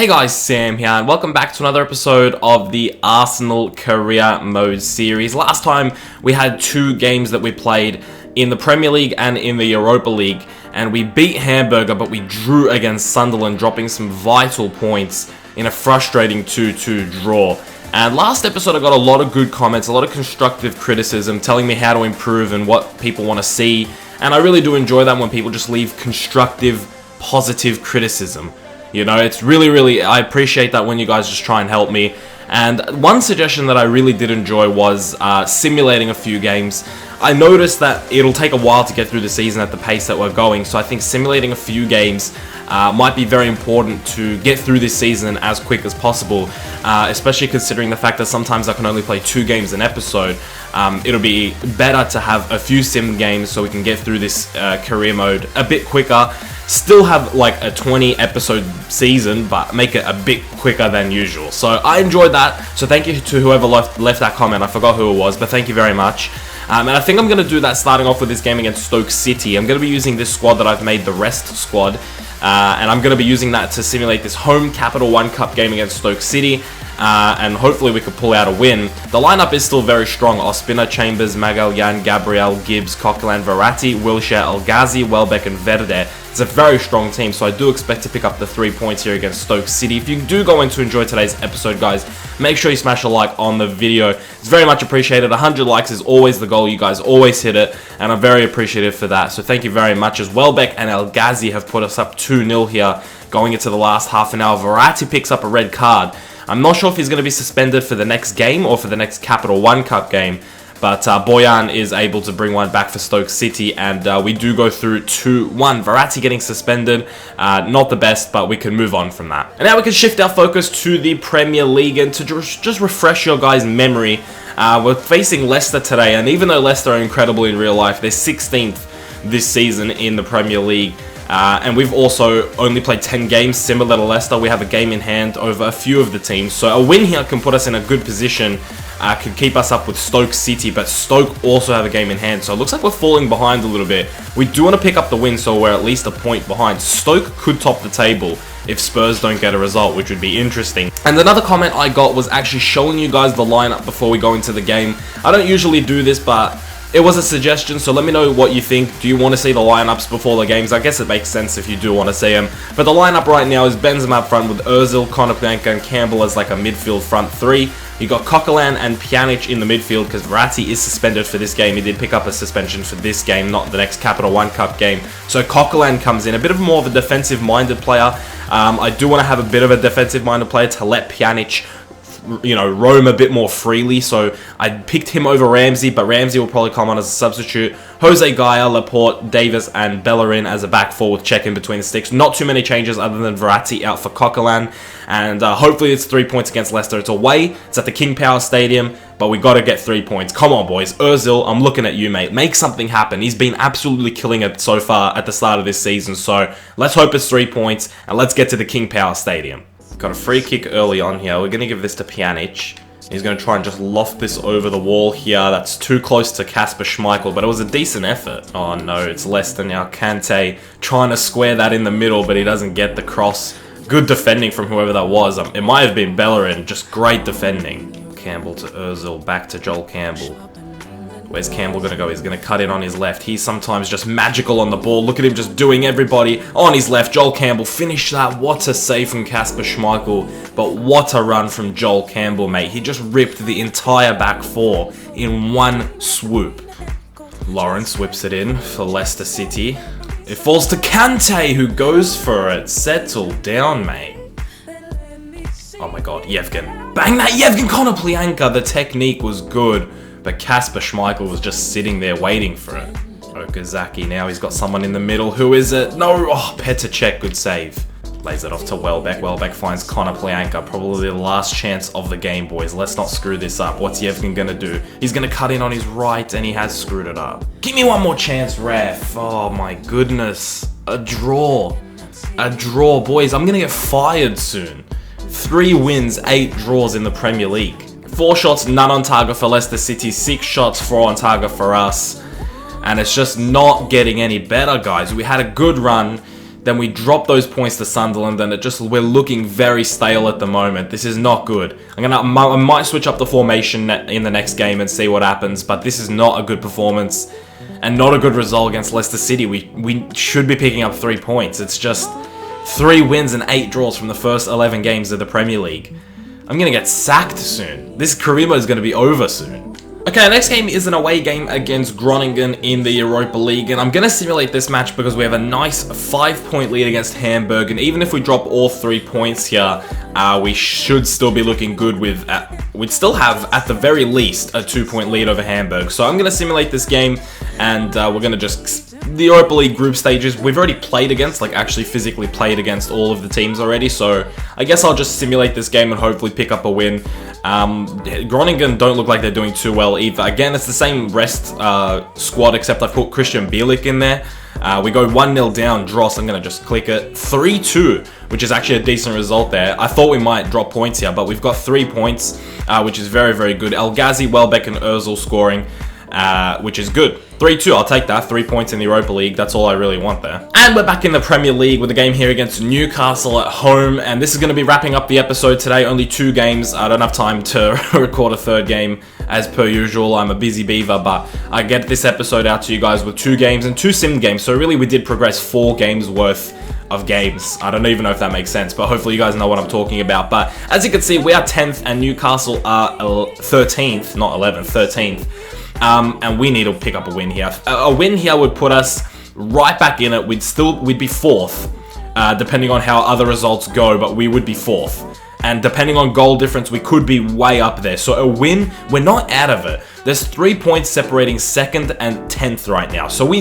Hey guys, Sam here, and welcome back to another episode of the Arsenal Career Mode series. Last time we had two games that we played in the Premier League and in the Europa League, and we beat Hamburger, but we drew against Sunderland, dropping some vital points in a frustrating 2-2 draw. And last episode I got a lot of good comments, a lot of constructive criticism, telling me how to improve and what people want to see, and I really do enjoy that when people just leave constructive, positive criticism. You know, it's really, I appreciate that when you guys just try and help me. And one suggestion that I really did enjoy was simulating a few games. I noticed that it'll take a while to get through the season at the pace that we're going, so I think simulating a few games might be very important to get through this season as quick as possible, especially considering the fact that sometimes I can only play 2 games an episode. It'll be better to have a few sim games so we can get through this career mode a bit quicker. Still have like a 20 episode season, but make it a bit quicker than usual. So I enjoyed that. So thank you to whoever left that comment. I forgot who it was, but thank you very much. And I think I'm going to do that starting off with this game against Stoke City. I'm going to be using this squad that I've made, the rest squad. And I'm going to be using that to simulate this home Capital One Cup game against Stoke City. And hopefully we could pull out a win. The lineup is still very strong. Ospina, Chambers, Magalhaen, Gabriel, Gibbs, Coquelin, Verratti, Wilshere, El Ghazi, Welbeck and Verde. It's a very strong team, so I do expect to pick up the 3 points here against Stoke City. If you do go in to enjoy today's episode, guys, make sure you smash a like on the video. It's very much appreciated. 100 likes is always the goal. You guys always hit it, and I'm very appreciative for that. So thank you very much. As Welbeck and El Ghazi have put us up 2-0 here going into the last half an hour. Verratti picks up a red card. I'm not sure if he's going to be suspended for the next game or for the next Capital One Cup game. But Boyan is able to bring one back for Stoke City, and we do go through 2-1. Verratti getting suspended, not the best, but we can move on from that. And now we can shift our focus to the Premier League, and to just refresh your guys' memory, we're facing Leicester today, and even though Leicester are incredible in real life, they're 16th this season in the Premier League. And we've also only played 10 games similar to Leicester. We have a game in hand over a few of the teams. So a win here can put us in a good position, could keep us up with Stoke City, but Stoke also have a game in hand. So it looks like we're falling behind a little bit. We do want to pick up the win, so we're at least a point behind. Stoke could top the table if Spurs don't get a result, which would be interesting. And another comment I got was actually showing you guys the lineup before we go into the game. I don't usually do this, but it was a suggestion, so let me know what you think. Do you want to see the lineups before the games? I guess it makes sense if you do want to see them. But the lineup right now is Benzema up front with Ozil, Konoplanka and Campbell as like a midfield front three. You got Coquelin and Pjanic in the midfield because Verratti is suspended for this game. He did pick up a suspension for this game, not the next Capital One Cup game. So Coquelin comes in, a bit of more of a defensive-minded player. I do want to have a bit of a defensive-minded player to let Pjanic, you know, roam a bit more freely, so I picked him over Ramsey, but Ramsey will probably come on as a substitute. Jose Gaia, Laporte, Davis, and Bellerin as a back four with check in between the sticks. Not too many changes other than Verratti out for Coquelin, and hopefully it's 3 points against Leicester. It's away, it's at the King Power Stadium, but we got to get 3 points. Come on, boys. Ozil, I'm looking at you, mate. Make something happen. He's been absolutely killing it so far at the start of this season, so let's hope it's 3 points, and let's get to the King Power Stadium. Got a free kick early on here. We're going to give this to Pjanic. He's going to try and just loft this over the wall here. That's too close to Kasper Schmeichel, but it was a decent effort. Oh no, it's Leicester now. Kante trying to square that in the middle, but he doesn't get the cross. Good defending from whoever that was. It might have been Bellerin. Just great defending. Campbell to Ozil. Back to Joel Campbell. Where's Campbell going to go? He's going to cut in on his left. He's sometimes just magical on the ball. Look at him just doing everybody on his left. Joel Campbell, finish that. What a save from Kasper Schmeichel. But what a run from Joel Campbell, mate. He just ripped the entire back four in one swoop. Lawrence whips it in for Leicester City. It falls to Kante, who goes for it. Settle down, mate. Oh my god, Yevgen. Bang that Yevgen Konoplanka. The technique was good, but Kasper Schmeichel was just sitting there waiting for it. Okazaki now, he's got someone in the middle. Who is it? No! Oh, Petr Cech, good save. Lays it off to Welbeck. Welbeck finds Konoplanka. Probably the last chance of the game, boys. Let's not screw this up. What's Yevgen gonna do? He's gonna cut in on his right, and he has screwed it up. Give me one more chance, ref. Oh my goodness. A draw. A draw, boys. I'm gonna get fired soon. 3 wins, 8 draws in the Premier League. 4 shots, none on target for Leicester City. 6 shots, 4 on target for us. And it's just not getting any better, guys. We had a good run. then we drop those points to Sunderland, and we're looking very stale at the moment. This is not good. I might switch up the formation in the next game and see what happens, but this is not a good performance and not a good result against Leicester City. We should be picking up 3 points. It's just 3 wins and 8 draws from the first 11 games of the Premier League. I'm gonna get sacked soon. This career mode is gonna be over soon. Okay, next game is an away game against Groningen in the Europa League, and I'm going to simulate this match because we have a nice 5-point lead against Hamburg, and even if we drop all 3 points here, we should still be looking good with, we'd still have, at the very least, a 2-point lead over Hamburg. So I'm going to simulate this game, and we're going to just, the Europa League group stages, we've already played against, like actually physically played against all of the teams already, so I guess I'll just simulate this game and hopefully pick up a win. Groningen don't look like they're doing too well either. Again, it's the same rest squad, except I've put Christian Bielik in there. We go 1-0 down, Dross, I'm going to just click it. 3-2, which is actually a decent result there. I thought we might drop points here, but we've got 3 points, which is very, very good. El Ghazi, Welbeck, and Ozil scoring, which is good. 3-2, I'll take that. 3 points in the Europa League, that's all I really want there. And we're back in the Premier League with a game here against Newcastle at home, and this is going to be wrapping up the episode today. Only 2 games, I don't have time to record a 3rd game as per usual. I'm a busy beaver, but I get this episode out to you guys with 2 games and 2 sim games, so really we did progress 4 games worth of games. I don't even know if that makes sense, but hopefully you guys know what I'm talking about. But as you can see, we are 10th and Newcastle are 13th, not 11th, 13th. And we need to pick up a win here. A win here would put us right back in it. We'd be 4th, depending on how other results go, but we would be 4th. And depending on goal difference, we could be way up there. So a win, we're not out of it. There's 3 points separating 2nd and 10th right now. So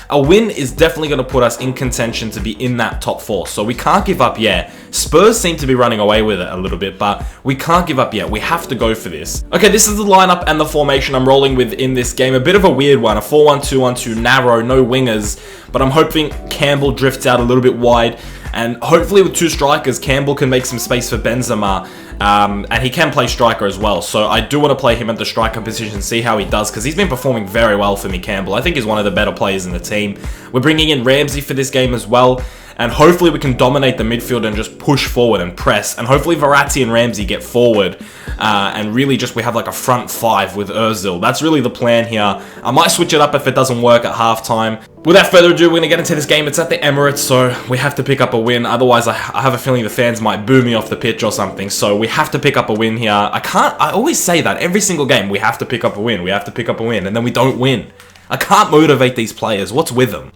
a win is definitely going to put us in contention to be in that top 4. So we can't give up yet. Spurs seem to be running away with it a little bit, but we can't give up yet. We have to go for this. Okay, this is the lineup and the formation I'm rolling with in this game. A bit of a weird one. A 4-1-2-1-2, narrow, no wingers. But I'm hoping Campbell drifts out a little bit wide. And hopefully with 2 strikers, Campbell can make some space for Benzema. And he can play striker as well. So I do want to play him at the striker position, see how he does, because he's been performing very well for me, Campbell. I think he's one of the better players in the team. We're bringing in Ramsey for this game as well. And hopefully we can dominate the midfield and just push forward and press. And hopefully Verratti and Ramsey get forward. And really just we have like a front 5 with Ozil. That's really the plan here. I might switch it up if it doesn't work at halftime. Without further ado, we're going to get into this game. It's at the Emirates, so we have to pick up a win. Otherwise, I have a feeling the fans might boo me off the pitch or something. So we have to pick up a win here. I always say that every single game. We have to pick up a win. We have to pick up a win. And then we don't win. I can't motivate these players. What's with them?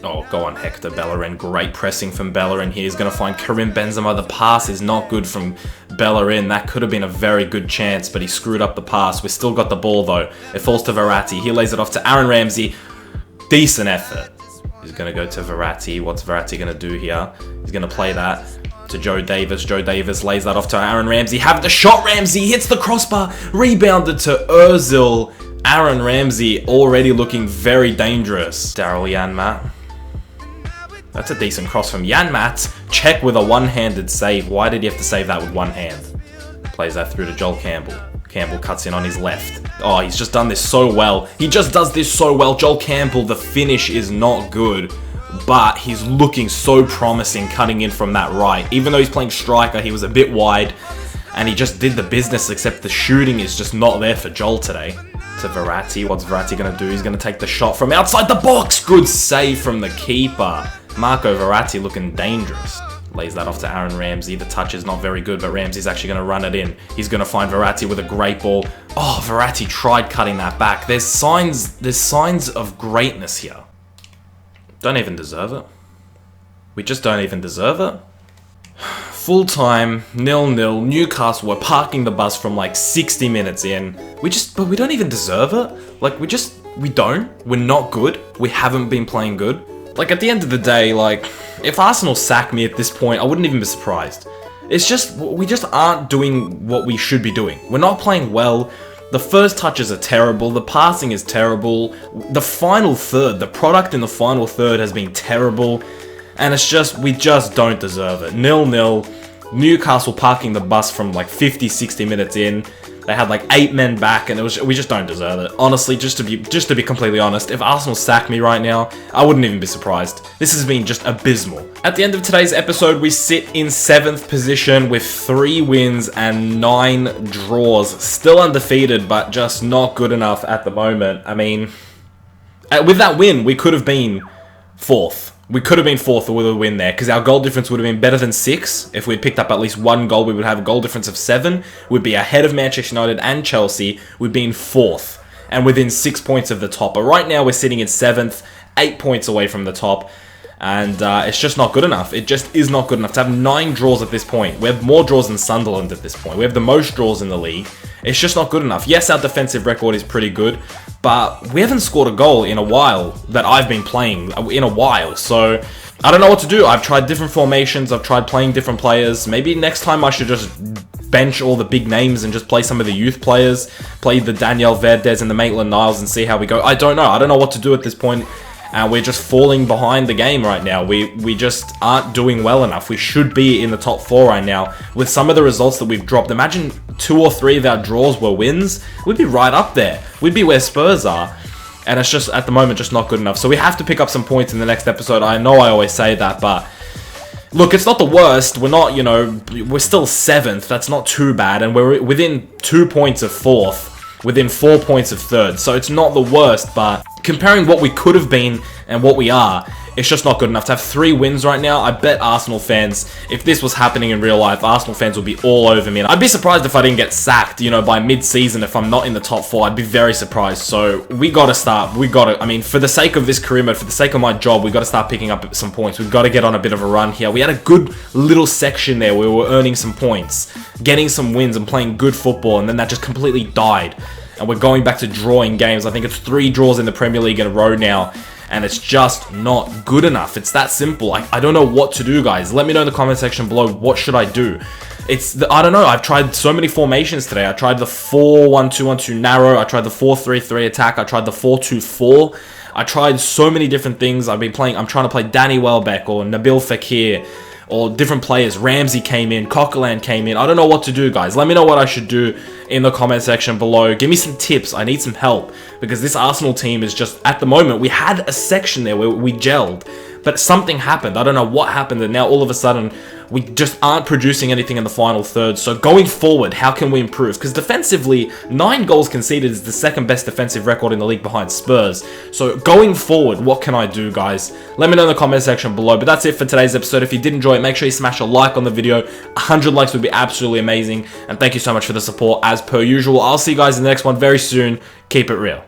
Oh, go on, Hector Bellerin. Great pressing from Bellerin here. He's going to find Karim Benzema. The pass is not good from Bellerin. That could have been a very good chance, but he screwed up the pass. We still got the ball, though. It falls to Verratti. He lays it off to Aaron Ramsey. Decent effort. He's going to go to Verratti. What's Verratti going to do here? He's going to play that to Joe Davis. Joe Davis lays that off to Aaron Ramsey. Have the shot, Ramsey. Hits the crossbar. Rebounded to Ozil. Aaron Ramsey already looking very dangerous. Daryl Janmaat. That's a decent cross from Janmaat. Check with a one-handed save. Why did he have to save that with one hand? Plays that through to Joel Campbell. Campbell cuts in on his left. Oh, he's just done this so well. He just does this so well. Joel Campbell, the finish is not good, but he's looking so promising cutting in from that right. Even though he's playing striker, he was a bit wide, and he just did the business, except the shooting is just not there for Joel today. To Verratti. What's Verratti going to do? He's going to take the shot from outside the box. Good save from the keeper. Marco Verratti looking dangerous. Lays that off to Aaron Ramsey. The touch is not very good, but Ramsey's actually going to run it in. He's going to find Verratti with a great ball. Oh, Verratti tried cutting that back. There's signs of greatness here. Don't even deserve it. We just don't even deserve it. Full time, 0-0. Newcastle were parking the bus from like 60 minutes in. But we don't even deserve it. Like, we don't. We're not good. We haven't been playing good. Like, at the end of the day, like, if Arsenal sack me at this point, I wouldn't even be surprised. It's just, we just aren't doing what we should be doing. We're not playing well. The first touches are terrible. The passing is terrible. The final third, the product in the final third has been terrible. And it's just, we just don't deserve it. 0-0. Newcastle parking the bus from like 50, 60 minutes in. They had like 8 men back, and we just don't deserve it. Honestly, just to be completely honest, if Arsenal sacked me right now, I wouldn't even be surprised. This has been just abysmal. At the end of today's episode, we sit in 7th position with 3 wins and 9 draws. Still undefeated, but just not good enough at the moment. I mean, with that win, we could have been 4th. We could have been 4th with a win there, because our goal difference would have been better than 6. If we'd picked up at least 1 goal, we would have a goal difference of 7. We'd be ahead of Manchester United and Chelsea. We'd be in 4th, and within 6 points of the top. But right now, we're sitting in 7th, 8 points away from the top. And it's just not good enough. It just is not good enough to have 9 draws at this point. We have more draws than Sunderland at this point. We have the most draws in the league. It's just not good enough. Yes, our defensive record is pretty good, but we haven't scored a goal in a while that I've been playing, in a while. So I don't know what to do. I've tried different formations. I've tried playing different players. Maybe next time I should just bench all the big names and just play some of the youth players. Play the Daniel Verdes and the Maitland-Niles and see how we go. I don't know. I don't know what to do at this point. And we're just falling behind the game right now. We just aren't doing well enough. We should be in the top 4 right now. With some of the results that we've dropped, imagine 2 or 3 of our draws were wins. We'd be right up there. We'd be where Spurs are. And it's just, at the moment, just not good enough. So we have to pick up some points in the next episode. I know I always say that, but look, it's not the worst. We're not, we're still 7th. That's not too bad. And we're within 2 points of 4th. Within 4 points of 3rd. So it's not the worst, but comparing what we could have been and what we are, it's just not good enough. To have 3 wins right now, I bet Arsenal fans, if this was happening in real life, Arsenal fans would be all over me. And I'd be surprised if I didn't get sacked, by mid-season. If I'm not in the top 4, I'd be very surprised. So we got to start. I mean, for the sake of this career mode, for the sake of my job, we got to start picking up some points. We've got to get on a bit of a run here. We had a good little section there where we were earning some points, getting some wins and playing good football, and then that just completely died. And we're going back to drawing games. I think it's 3 draws in the Premier League in a row now. And it's just not good enough. It's that simple. I don't know what to do, guys. Let me know in the comment section below. What should I do? I don't know. I've tried so many formations today. I tried the 4-1-2-1-2 narrow. I tried the 4-3-3 attack. I tried the 4-2-4. I tried so many different things. I'm trying to play Danny Welbeck or Nabil Fekir, or different players. Ramsey came in, Coquelin came in. I don't know what to do, guys. Let me know what I should do in the comment section below. Give me some tips. I need some help, because this Arsenal team is just, at the moment, we had a section there where we gelled, but something happened. I don't know what happened, and now all of a sudden, we just aren't producing anything in the final third. So going forward, how can we improve? Because defensively, 9 goals conceded is the 2nd best defensive record in the league behind Spurs. So going forward, what can I do, guys? Let me know in the comment section below. But that's it for today's episode. If you did enjoy it, make sure you smash a like on the video. 100 likes would be absolutely amazing. And thank you so much for the support, as per usual. I'll see you guys in the next one very soon. Keep it real.